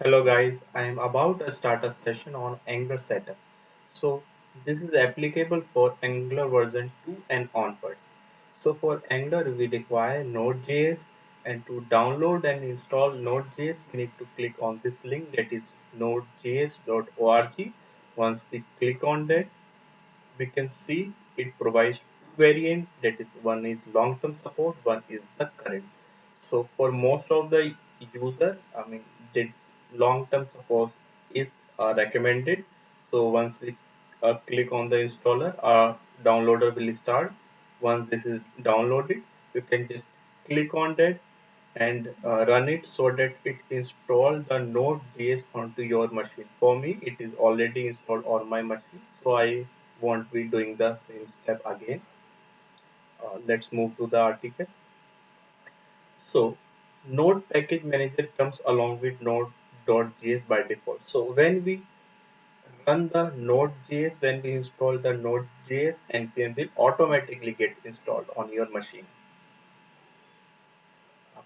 Hello guys, I am about to start a session on Angular setup. So this is applicable for Angular version 2 and onwards. So for Angular we require node.js, and to download and install node.js we need to click on this link, that is nodejs.org. Once we click on that, we can see it provides two variants, that is one is long-term support, one is the current. So for most of the user, I mean, this long-term support is recommended. So once we click on the installer, our downloader will start. Once this is downloaded, you can just click on that and run it so that it install the node.js onto your machine. For me, it is already installed on my machine, so I won't be doing the same step again. Let's move to the article. So node package manager comes along with node.js by default. So when we run the node.js, when we install the node.js, npm will automatically get installed on your machine.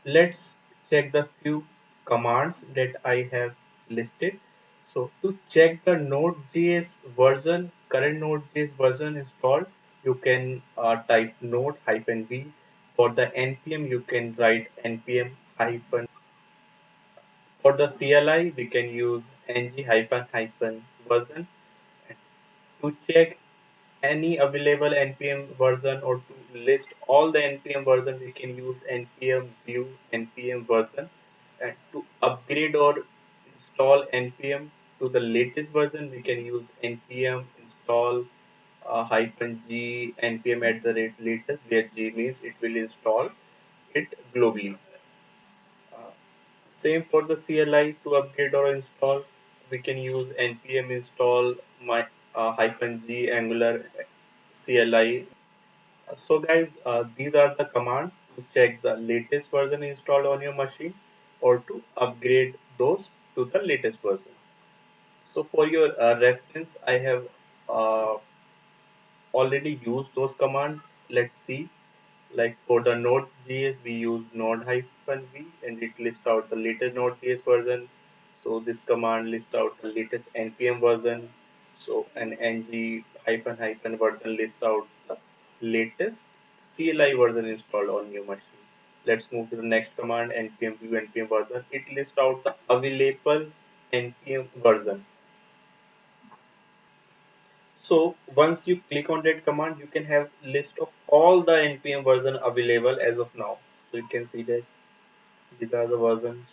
Let's check the few commands that I have listed. So to check the Node.js version, current Node.js version installed, you can type node hyphen v. For the npm, you can write npm hyphen. For the CLI, we can use ng hyphen hyphen version. To check any available npm version or to list all the npm version, we can use npm view npm version. And to upgrade or install npm to the latest version, we can use npm install hyphen g npm at the rate latest, where g means it will install it globally. uh, Same for the CLI. To upgrade or install, we can use npm install my hyphen g angular CLI. So guys, these are the commands to check the latest version installed on your machine or to upgrade those to the latest version. So for your reference, I have uh, already used those commands. Let's see. Like for the Node.js, we use node-v and it lists out the latest Node.js version. So this command lists out the latest npm version. So an ng hyphen hyphen version lists out the latest CLI version installed on your machine. Let's move to the next command, npm view npm version. It lists out the available npm version. So once you click on that command, you can have list of all the npm version available as of now. So you can see that these are the versions.